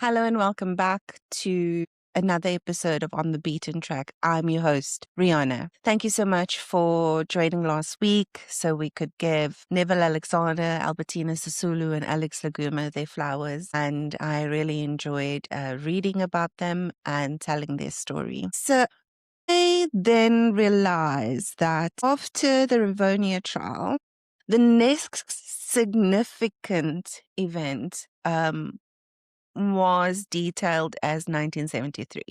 Hello and welcome back to another episode of On the Beaten Track. I'm your host, Rihanna. Thank you so much for joining last week so we could give Neville Alexander, Albertina Sisulu, and Alex Laguma their flowers. And I really enjoyed reading about them and telling their story. So I then realized that after the Rivonia Trial, the next significant event was detailed as 1973.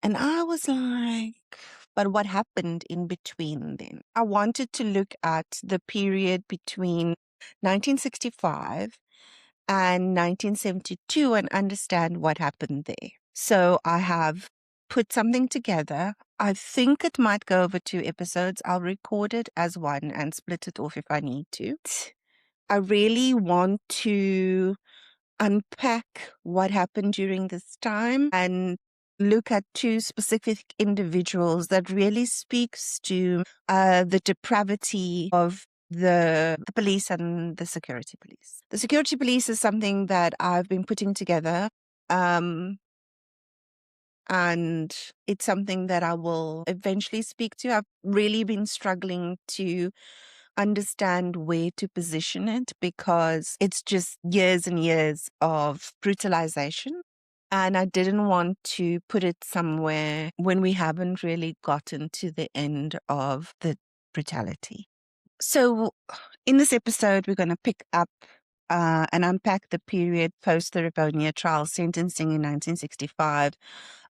And I was like, but what happened in between then? I wanted to look at the period between 1965 and 1972 and understand what happened there. So I have put something together. I think it might go over 2 episodes. I'll record it as one and split it off if I need to. I really want to unpack what happened during this time and look at 2 specific individuals that really speaks to the depravity of the police and the security police. The security police is something that I've been putting together, and it's something that I will eventually speak to. I've really been struggling to understand where to position it because it's just years and years of brutalization. And I didn't want to put it somewhere when we haven't really gotten to the end of the brutality. So in this episode, we're going to pick up and unpack the period post the Rivonia Trial sentencing in 1965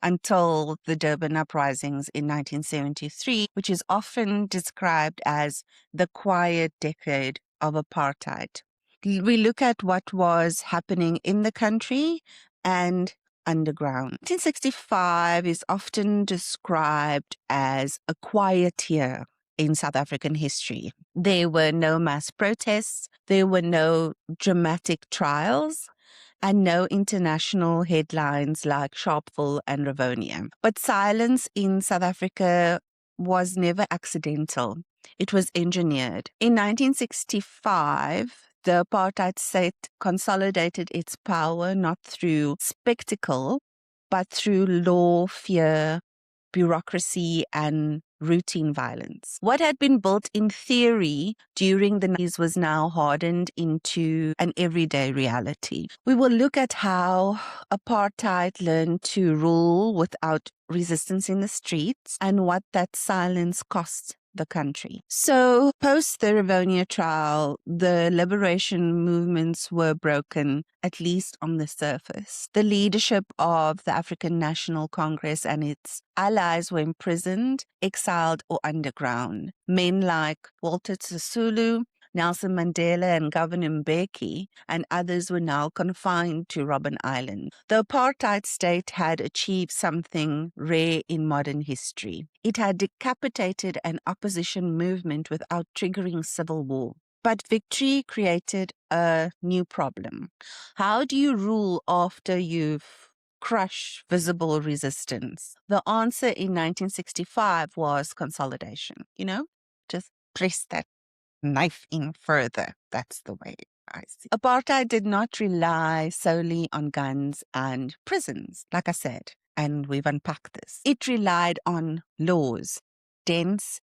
until the Durban uprisings in 1973, which is often described as the quiet decade of apartheid. We look at what was happening in the country and underground. 1965 is often described as a quiet year in South African history. There were no mass protests, there were no dramatic trials, and no international headlines like Sharpeville and Rivonia. But silence in South Africa was never accidental. It was engineered. In 1965, the apartheid state consolidated its power not through spectacle, but through law, fear, bureaucracy, and routine violence. What had been built in theory during the 90s was now hardened into an everyday reality. We will look at how apartheid learned to rule without resistance in the streets and what that silence cost the country. So post the Rivonia Trial, the liberation movements were broken, at least on the surface. The leadership of the African National Congress and its allies were imprisoned, exiled, or underground. Men like Walter Sisulu, Nelson Mandela, and Governor Mbeki, and others were now confined to Robben Island. The apartheid state had achieved something rare in modern history. It had decapitated an opposition movement without triggering civil war. But victory created a new problem. How do you rule after you've crushed visible resistance? The answer in 1965 was consolidation. Just press that knife in further. That's the way I see. Apartheid did not rely solely on guns and prisons, like I said, and we've unpacked this. It relied on laws, dense,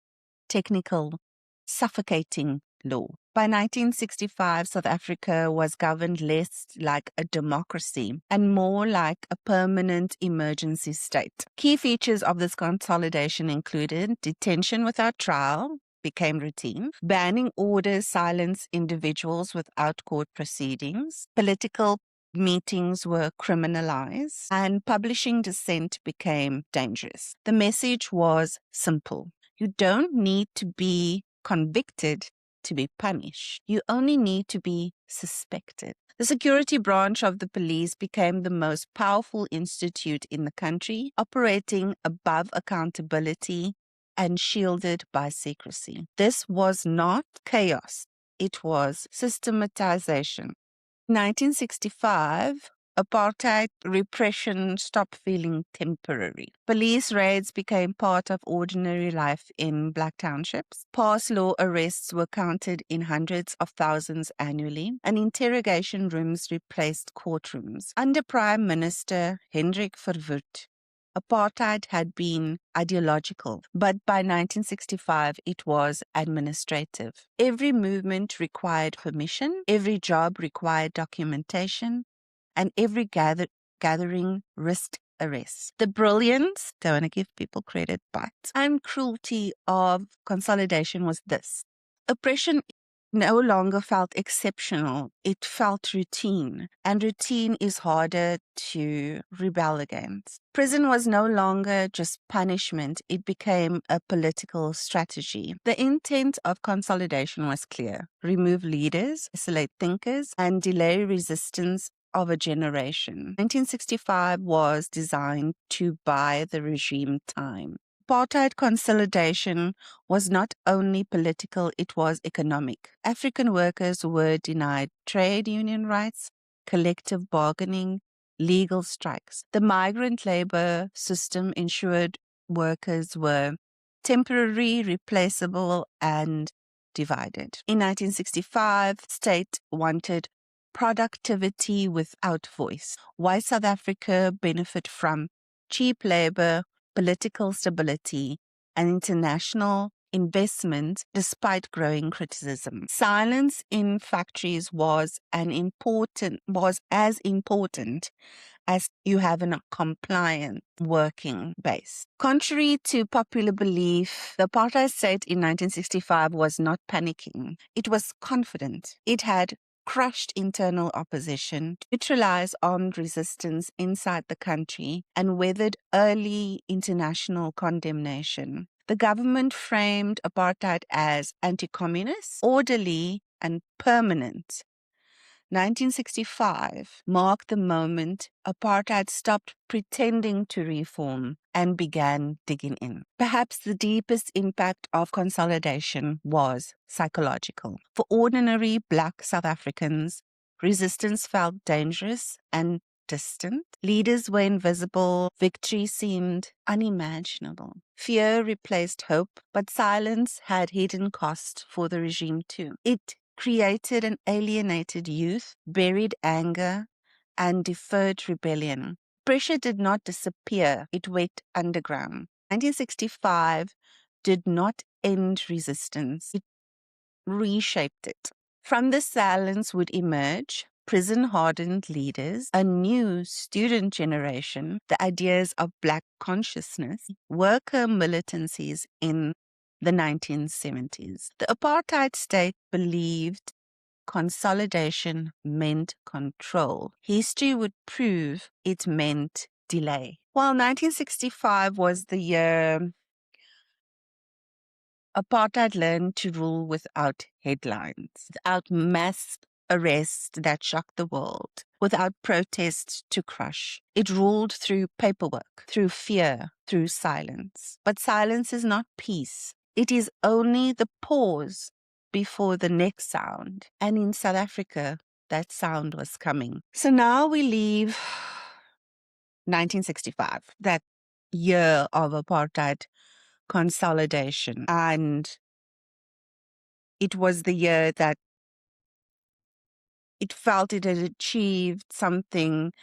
technical, suffocating law. By 1965, South Africa was governed less like a democracy and more like a permanent emergency state. Key features of this consolidation included detention without trial, became routine. Banning orders silenced individuals without court proceedings. Political meetings were criminalized, and publishing dissent became dangerous. The message was simple. You don't need to be convicted to be punished. You only need to be suspected. The security branch of the police became the most powerful institute in the country, operating above accountability and shielded by secrecy. This was not chaos. It was systematization. In 1965, Apartheid repression stopped feeling temporary. Police raids became part of ordinary life in black townships. Pass law arrests were counted in hundreds of thousands annually, and interrogation rooms replaced courtrooms. Under Prime Minister Hendrik Verwoerd, apartheid had been ideological, but by 1965 it was administrative. Every movement required permission, every job required documentation, and every gathering risked arrest. The brilliance, don't want to give people credit, but and cruelty of consolidation was this. Oppression no longer felt exceptional. It felt routine, and routine is harder to rebel against. Prison was no longer just punishment. It became a political strategy. The intent of consolidation was clear. Remove leaders, isolate thinkers, and delay resistance of a generation. 1965 was designed to buy the regime time. Apartheid consolidation was not only political, it was economic. African workers were denied trade union rights, collective bargaining, legal strikes. The migrant labor system ensured workers were temporary, replaceable, and divided. In 1965, state wanted productivity without voice. Why South Africa benefit from cheap labor, political stability, and international investment despite growing criticism. Silence in factories was as important as you have a compliant working base. Contrary to popular belief, the apartheid state in 1965 was not panicking. It was confident. It had crushed internal opposition, neutralized armed resistance inside the country, and weathered early international condemnation. The government framed apartheid as anti-communist, orderly, and permanent. 1965 marked the moment apartheid stopped pretending to reform and began digging in. Perhaps the deepest impact of consolidation was psychological. For ordinary Black South Africans, resistance felt dangerous and distant. Leaders were invisible. Victory seemed unimaginable. Fear replaced hope, but silence had hidden cost for the regime too. It created an alienated youth, buried anger, and deferred rebellion. Pressure did not disappear, it went underground. 1965 did not end resistance, it reshaped it. From the silence would emerge prison-hardened leaders, a new student generation, the ideas of Black consciousness, worker militancies in the 1970s. The apartheid state believed consolidation meant control. History would prove it meant delay. While 1965 was the year apartheid learned to rule without headlines, without mass arrests that shocked the world, without protests to crush. It ruled through paperwork, through fear, through silence. But silence is not peace. It is only the pause before the next sound. And in South Africa, that sound was coming. So now we leave 1965, that year of apartheid consolidation. And it was the year that it felt it had achieved something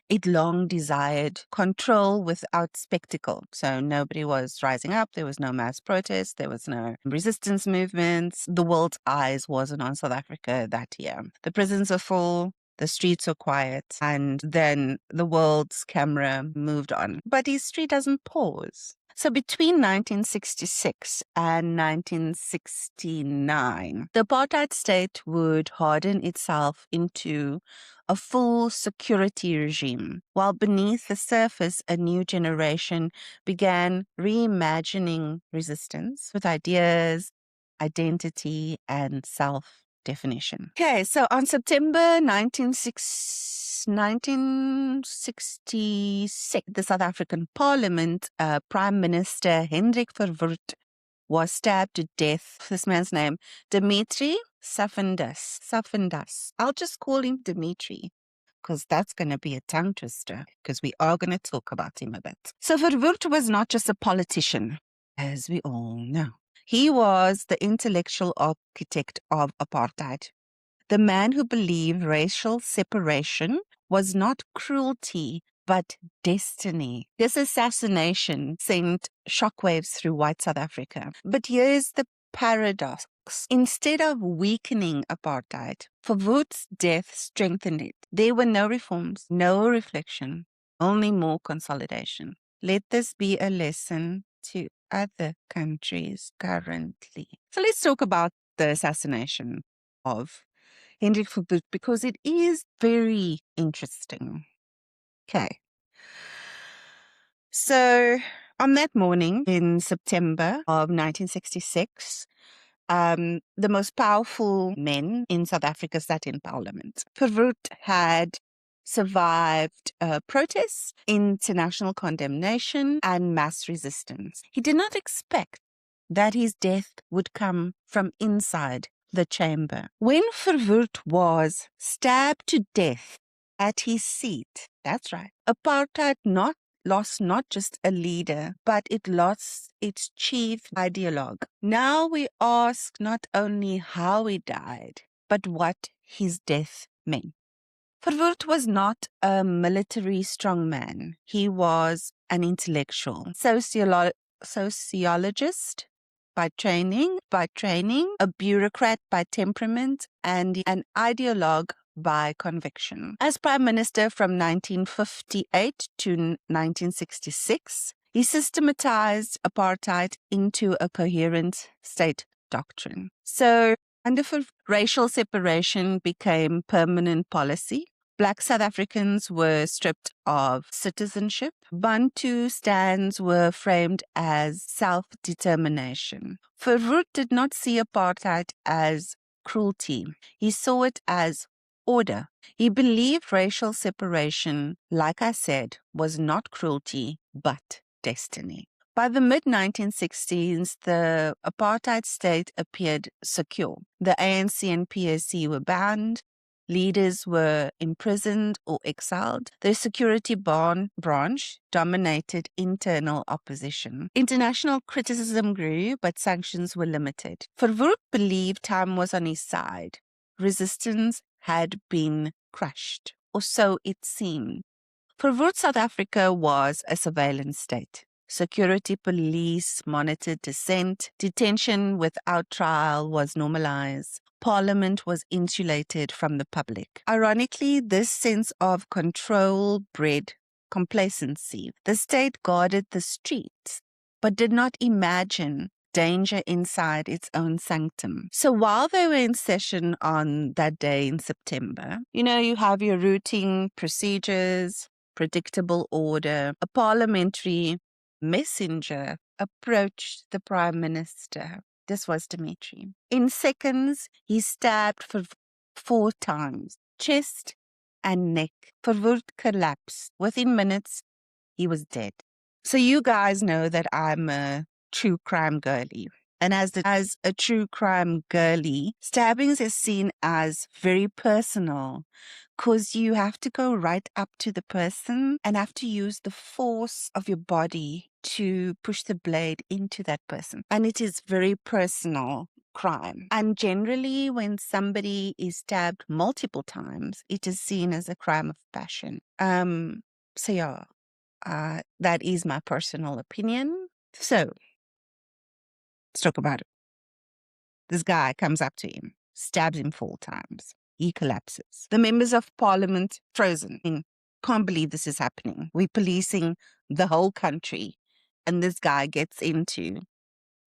it long desired, control without spectacle. So nobody was rising up. There was no mass protest. There was no resistance movements. The world's eyes wasn't on South Africa that year. The prisons were full. The streets were quiet. And then the world's camera moved on. But history doesn't pause. So between 1966 and 1969, the apartheid state would harden itself into a full security regime, while beneath the surface, a new generation began reimagining resistance with ideas, identity, and self-definition. Okay, so on September 1966, the South African Parliament, Prime Minister Hendrik Verwoerd was stabbed to death. This man's name, Dimitri Tsafendas. I'll just call him Dimitri because that's going to be a tongue twister, because we are going to talk about him a bit. So Verwoerd was not just a politician, as we all know. He was the intellectual architect of apartheid, the man who believed racial separation was not cruelty, but destiny. This assassination sent shockwaves through white South Africa. But here's the paradox. Instead of weakening apartheid, Verwoerd's death strengthened it. There were no reforms, no reflection, only more consolidation. Let this be a lesson to other countries currently. So let's talk about the assassination of Hendrik Verwoerd, because it is very interesting. Okay. So on that morning in September of 1966, the most powerful men in South Africa sat in parliament. Verwoerd had survived protests, international condemnation, and mass resistance. He did not expect that his death would come from inside the chamber. When Verwoerd was stabbed to death at his seat, that's right, apartheid lost not just a leader, but it lost its chief ideologue. Now we ask not only how he died, but what his death meant. Verwoerd was not a military strongman. He was an intellectual, sociologist by training, a bureaucrat by temperament, and an ideologue by conviction. As Prime Minister from 1958 to 1966, he systematized apartheid into a coherent state doctrine. So, racial separation became permanent policy. Black South Africans were stripped of citizenship. Bantu stands were framed as self-determination. Verwoerd did not see apartheid as cruelty. He saw it as order. He believed racial separation, like I said, was not cruelty, but destiny. By the mid-1960s, the apartheid state appeared secure. The ANC and PAC were banned. Leaders were imprisoned or exiled. The security branch dominated internal opposition. International criticism grew, but sanctions were limited. Verwoerd believed time was on his side. Resistance had been crushed, or so it seemed. Verwoerd, South Africa was a surveillance state. Security police monitored dissent. Detention without trial was normalized. Parliament was insulated from the public. Ironically, this sense of control bred complacency. The state guarded the streets, but did not imagine danger inside its own sanctum. So while they were in session on that day in September, you have your routine procedures, predictable order. A parliamentary messenger approached the Prime Minister. This was Dimitri. In seconds, he stabbed for 4 times, chest and neck. Verwoerd collapsed. Within minutes, he was dead. So you guys know that I'm a true crime girly. And as a true crime girly, stabbings is seen as very personal, because you have to go right up to the person and have to use the force of your body to push the blade into that person. And it is very personal crime. And generally, when somebody is stabbed multiple times, it is seen as a crime of passion. So yeah, that is my personal opinion. So let's talk about it. This guy comes up to him, stabs him 4 times. He collapses. The members of parliament frozen. Can't believe this is happening. We're policing the whole country. And this guy gets into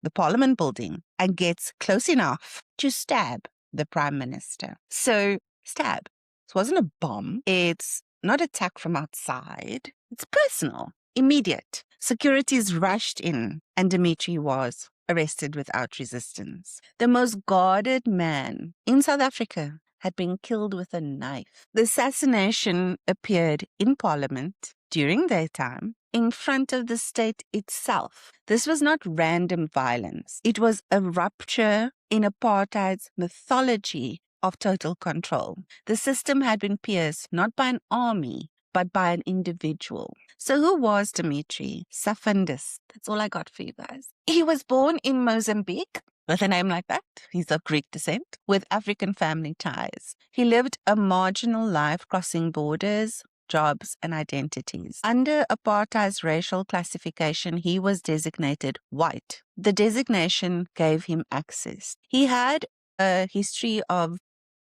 the parliament building and gets close enough to stab the prime minister. So stab. It wasn't a bomb. It's not attack from outside. It's personal, immediate. Securities rushed in and Dimitri was arrested without resistance. The most guarded man in South Africa had been killed with a knife. The assassination appeared in Parliament during their time in front of the state itself. This was not random violence. It was a rupture in apartheid's mythology of total control. The system had been pierced not by an army, but by an individual. So who was Dimitri Tsafendas? That's all I got for you guys. He was born in Mozambique with a name like that. He's of Greek descent with African family ties. He lived a marginal life crossing borders, jobs, and identities. Under apartheid's racial classification, he was designated white. The designation gave him access. He had a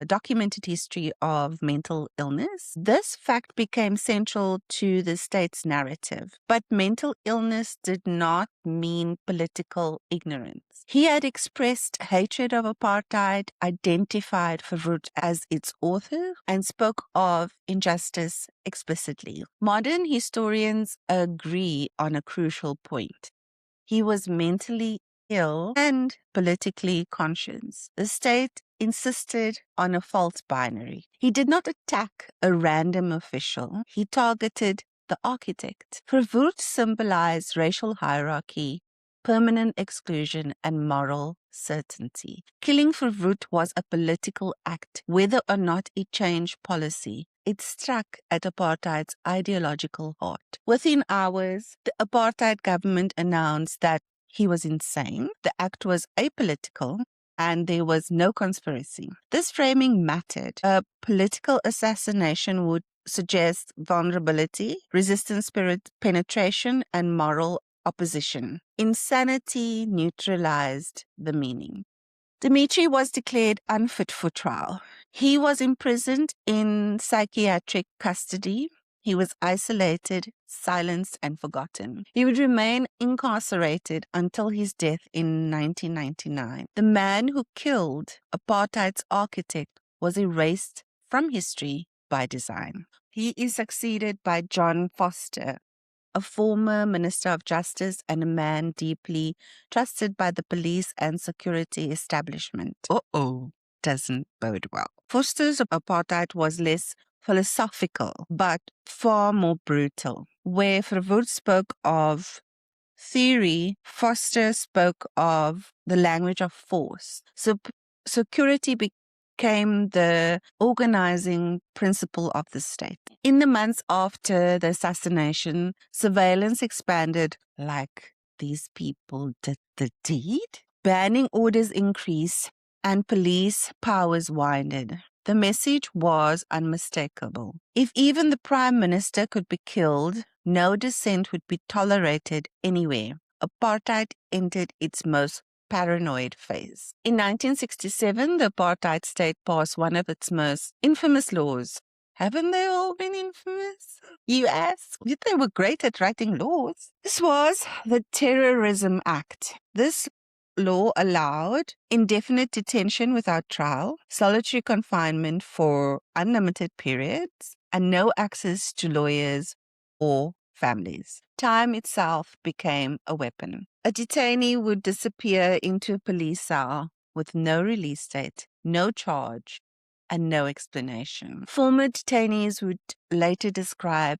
documented history of mental illness. This fact became central to the state's narrative. But mental illness did not mean political ignorance. He had expressed hatred of apartheid, identified Verwoerd as its author, and spoke of injustice explicitly. Modern historians agree on a crucial point. He was mentally ill and politically conscious. The state insisted on a false binary. He did not attack a random official. He targeted the architect. Verwoerd symbolized racial hierarchy, permanent exclusion, and moral certainty. Killing Verwoerd was a political act, whether or not it changed policy. It struck at apartheid's ideological heart. Within hours, the apartheid government announced that he was insane, the act was apolitical, and there was no conspiracy. This framing mattered. A political assassination would suggest vulnerability, resistance spirit, penetration, and moral opposition. Insanity neutralized the meaning. Dimitri was declared unfit for trial. He was imprisoned in psychiatric custody. He was isolated, silenced, and forgotten. He would remain incarcerated until his death in 1999. The man who killed apartheid's architect was erased from history by design. He is succeeded by John Foster, a former Minister of Justice and a man deeply trusted by the police and security establishment. Doesn't bode well. Foster's apartheid was less philosophical, but far more brutal. Where Verwoerd spoke of theory, Foster spoke of the language of force. So security became the organizing principle of the state. In the months after the assassination, surveillance expanded like these people did the deed. Banning orders increased and police powers widened. The message was unmistakable. If even the Prime Minister could be killed, no dissent would be tolerated anywhere. Apartheid entered its most paranoid phase. In 1967, the apartheid state passed one of its most infamous laws. Haven't they all been infamous? You ask. Yet they were great at writing laws. This was the Terrorism Act. This law allowed indefinite detention without trial, solitary confinement for unlimited periods, and no access to lawyers or families. Time itself became a weapon. A detainee would disappear into a police cell with no release date, no charge, and no explanation. Former detainees would later describe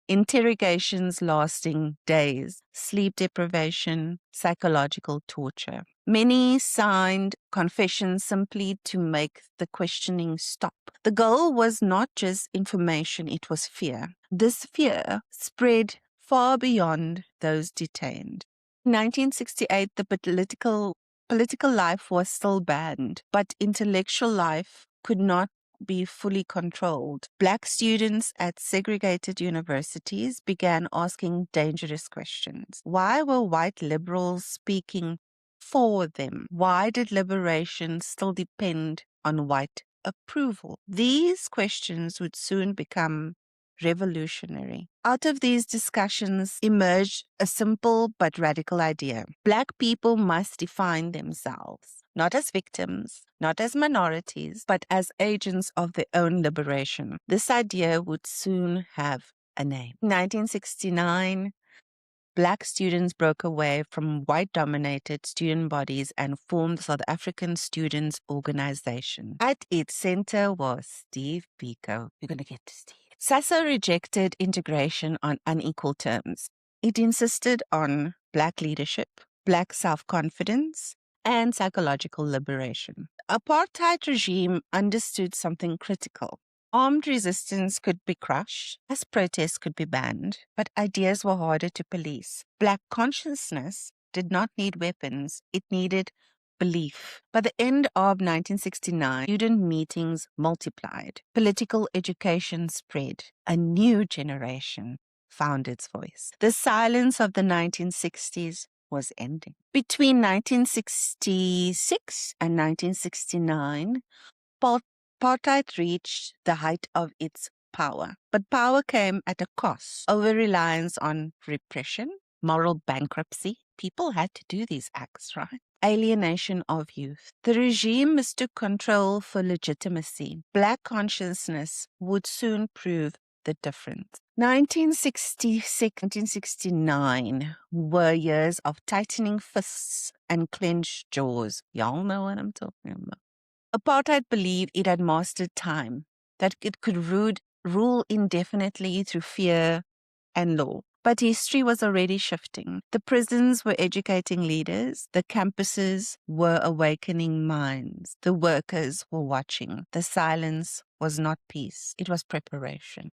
interrogations lasting days, sleep deprivation, psychological torture. Many signed confessions simply to make the questioning stop. The goal was not just information, it was fear. This fear spread far beyond those detained. In 1968, the political life was still banned, but intellectual life could not be fully controlled. Black students at segregated universities began asking dangerous questions. Why were white liberals speaking for them? Why did liberation still depend on white approval? These questions would soon become revolutionary. Out of these discussions emerged a simple but radical idea. Black people must define themselves, not as victims, not as minorities, but as agents of their own liberation. This idea would soon have a name. In 1969, Black students broke away from white-dominated student bodies and formed the South African Students' Organization. At its center was Steve Biko. You're going to get to Steve. SASO rejected integration on unequal terms. It insisted on Black leadership, Black self-confidence, and psychological liberation. Apartheid regime understood something critical. Armed resistance could be crushed, as protests could be banned, but ideas were harder to police. Black consciousness did not need weapons, it needed belief. By the end of 1969, student meetings multiplied, political education spread, a new generation found its voice. The silence of the 1960s was ending. Between 1966 and 1969, apartheid reached the height of its power. But power came at a cost. Over-reliance on repression, moral bankruptcy. People had to do these acts, right? Alienation of youth. The regime mistook control for legitimacy. Black consciousness would soon prove the difference. 1966, 1969 were years of tightening fists and clenched jaws. Y'all know what I'm talking about. Apartheid believed it had mastered time, that it could rule indefinitely through fear and law. But history was already shifting. The prisons were educating leaders. The campuses were awakening minds. The workers were watching. The silence was not peace. It was preparation.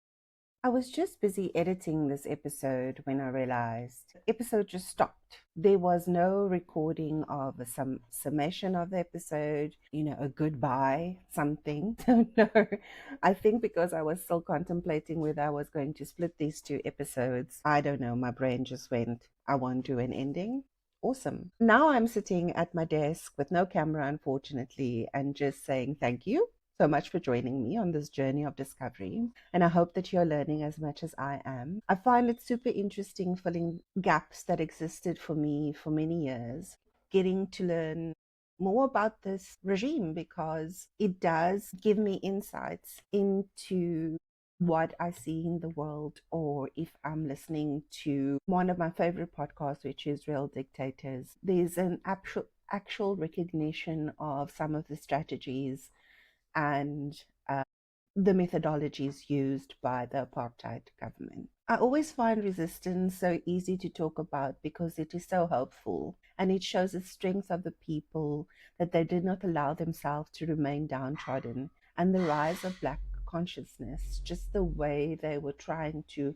I was just busy editing this episode when I realized the episode just stopped. There was no recording of a summation of the episode, a goodbye, something. No, I think because I was still contemplating whether I was going to split these two episodes. I don't know, my brain just went, I won't do an ending. Awesome. Now I'm sitting at my desk with no camera, unfortunately, and just saying thank you so much for joining me on this journey of discovery, and I hope that you're learning as much as I am. I find it super interesting filling gaps that existed for me for many years, getting to learn more about this regime because it does give me insights into what I see in the world, or if I'm listening to one of my favorite podcasts, which is Real Dictators, there's an actual recognition of some of the strategies and the methodologies used by the apartheid government. I always find resistance so easy to talk about because it is so hopeful, and it shows the strength of the people that they did not allow themselves to remain downtrodden, and the rise of Black consciousness, just the way they were trying to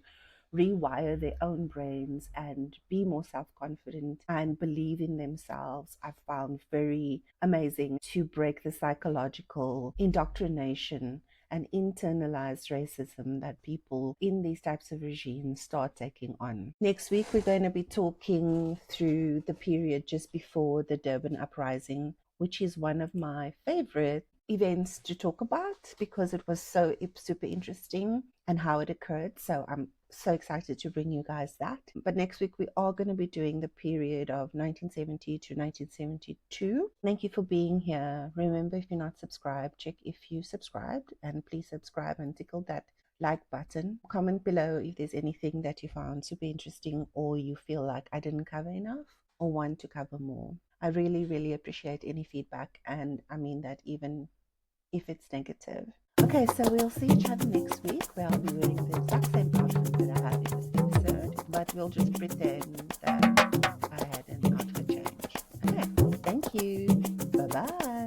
rewire their own brains and be more self-confident and believe in themselves. I found very amazing to break the psychological indoctrination and internalized racism that people in these types of regimes start taking on. Next week, we're going to be talking through the period just before the Durban uprising, which is one of my favorite events to talk about because it was so super interesting and how it occurred. So I'm so excited to bring you guys that. But next week we are going to be doing the period of 1970 to 1972. Thank you for being here. Remember, if you're not subscribed, check if you subscribed, and please subscribe and tickle that like button. Comment below if there's anything that you found super interesting or you feel like I didn't cover enough or want to cover more. I really, really appreciate any feedback, and I mean that even if it's negative. Okay, so we'll see each other next week where I'll be wearing the exact same outfit that I have in this episode, but we'll just pretend that I had an outfit change. Okay, thank you. Bye-bye.